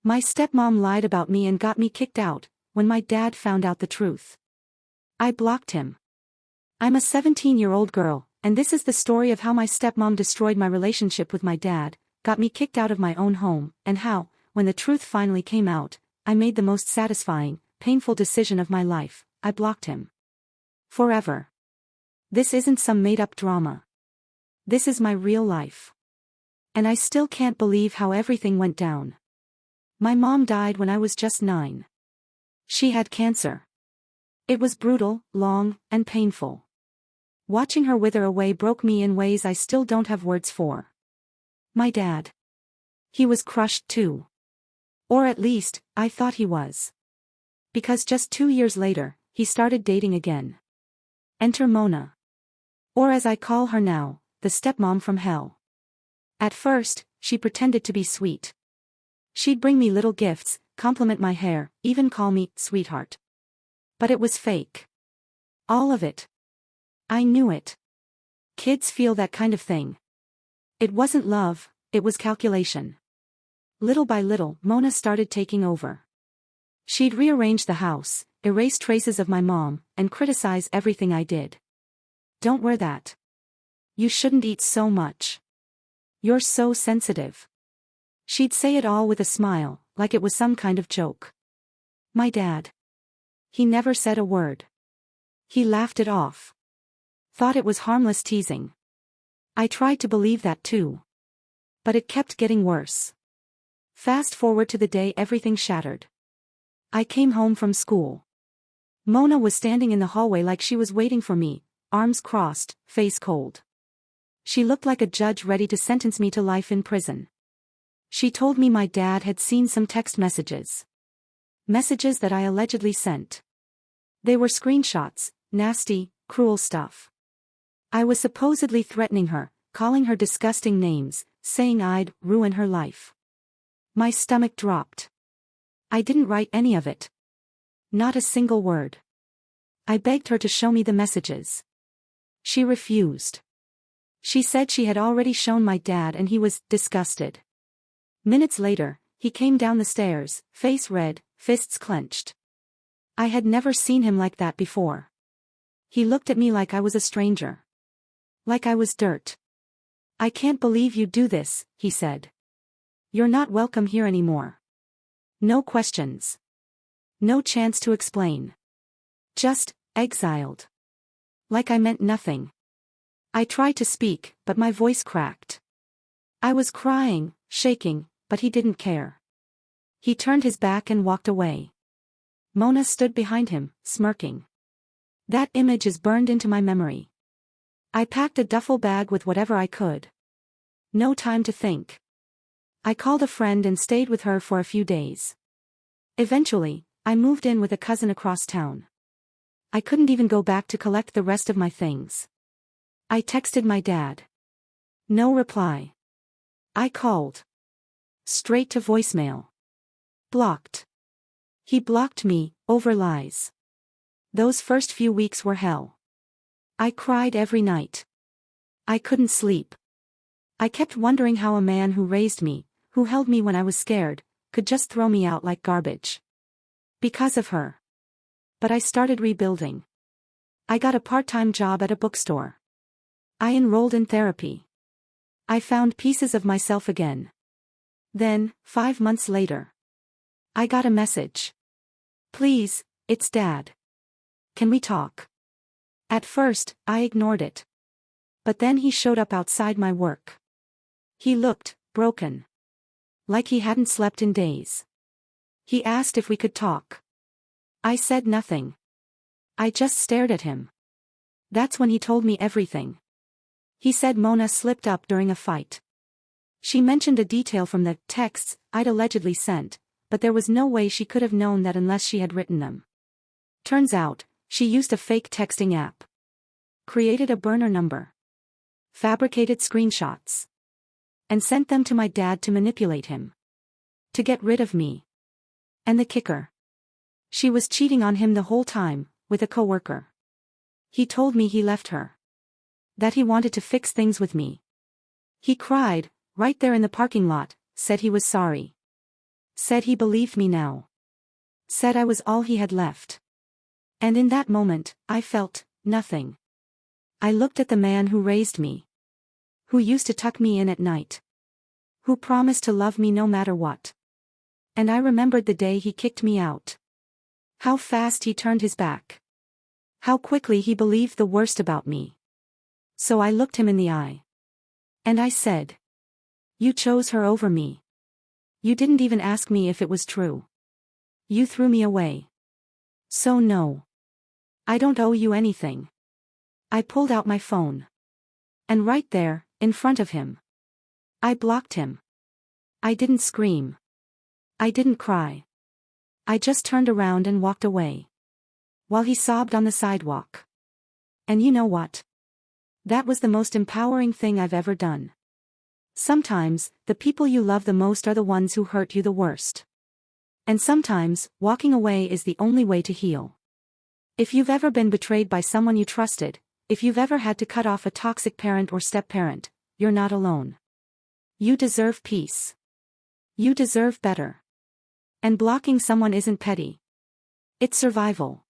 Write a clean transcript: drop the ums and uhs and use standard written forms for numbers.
My stepmom lied about me and got me kicked out when my dad found out the truth. I blocked him. I'm a 17-year-old girl, and this is the story of how my stepmom destroyed my relationship with my dad, got me kicked out of my own home, and how, when the truth finally came out, I made the most satisfying, painful decision of my life. I blocked him. Forever. This isn't some made-up drama. This is my real life. And I still can't believe how everything went down. My mom died when I was just 9. She had cancer. It was brutal, long, and painful. Watching her wither away broke me in ways I still don't have words for. My dad. He was crushed too. Or at least, I thought he was. Because just 2 years later, he started dating again. Enter Mona. Or as I call her now, the stepmom from hell. At first, she pretended to be sweet. She'd bring me little gifts, compliment my hair, even call me sweetheart. But it was fake. All of it. I knew it. Kids feel that kind of thing. It wasn't love, it was calculation. Little by little, Mona started taking over. She'd rearrange the house, erase traces of my mom, and criticize everything I did. Don't wear that. You shouldn't eat so much. You're so sensitive. She'd say it all with a smile, like it was some kind of joke. My dad. He never said a word. He laughed it off. Thought it was harmless teasing. I tried to believe that too. But it kept getting worse. Fast forward to the day everything shattered. I came home from school. Mona was standing in the hallway like she was waiting for me, arms crossed, face cold. She looked like a judge ready to sentence me to life in prison. She told me my dad had seen some text messages. Messages that I allegedly sent. They were screenshots, nasty, cruel stuff. I was supposedly threatening her, calling her disgusting names, saying I'd ruin her life. My stomach dropped. I didn't write any of it. Not a single word. I begged her to show me the messages. She refused. She said she had already shown my dad and he was disgusted. Minutes later, he came down the stairs, face red, fists clenched. I had never seen him like that before. He looked at me like I was a stranger. Like I was dirt. I can't believe you do this, he said. You're not welcome here anymore. No questions. No chance to explain. Just, exiled. Like I meant nothing. I tried to speak, but my voice cracked. I was crying, shaking, but he didn't care. He turned his back and walked away. Mona stood behind him, smirking. That image is burned into my memory. I packed a duffel bag with whatever I could. No time to think. I called a friend and stayed with her for a few days. Eventually, I moved in with a cousin across town. I couldn't even go back to collect the rest of my things. I texted my dad. No reply. I called. Straight to voicemail. Blocked. He blocked me, over lies. Those first few weeks were hell. I cried every night. I couldn't sleep. I kept wondering how a man who raised me, who held me when I was scared, could just throw me out like garbage. Because of her. But I started rebuilding. I got a part-time job at a bookstore. I enrolled in therapy. I found pieces of myself again. Then, 5 months later, I got a message. Please, it's Dad. Can we talk? At first, I ignored it. But then he showed up outside my work. He looked broken. Like he hadn't slept in days. He asked if we could talk. I said nothing. I just stared at him. That's when he told me everything. He said Mona slipped up during a fight. She mentioned a detail from the texts I'd allegedly sent, but there was no way she could have known that unless she had written them. Turns out, she used a fake texting app. Created a burner number. Fabricated screenshots. And sent them to my dad to manipulate him. To get rid of me. And the kicker. She was cheating on him the whole time, with a coworker. He told me he left her. That he wanted to fix things with me. He cried, right there in the parking lot, said he was sorry. Said he believed me now. Said I was all he had left. And in that moment, I felt nothing. I looked at the man who raised me. Who used to tuck me in at night. Who promised to love me no matter what. And I remembered the day he kicked me out. How fast he turned his back. How quickly he believed the worst about me. So I looked him in the eye. And I said, "You chose her over me. You didn't even ask me if it was true. You threw me away. So no. I don't owe you anything." I pulled out my phone. And right there, in front of him, I blocked him. I didn't scream. I didn't cry. I just turned around and walked away. While he sobbed on the sidewalk. And you know what? That was the most empowering thing I've ever done. Sometimes, the people you love the most are the ones who hurt you the worst. And sometimes, walking away is the only way to heal. If you've ever been betrayed by someone you trusted, if you've ever had to cut off a toxic parent or step-parent, you're not alone. You deserve peace. You deserve better. And blocking someone isn't petty. It's survival.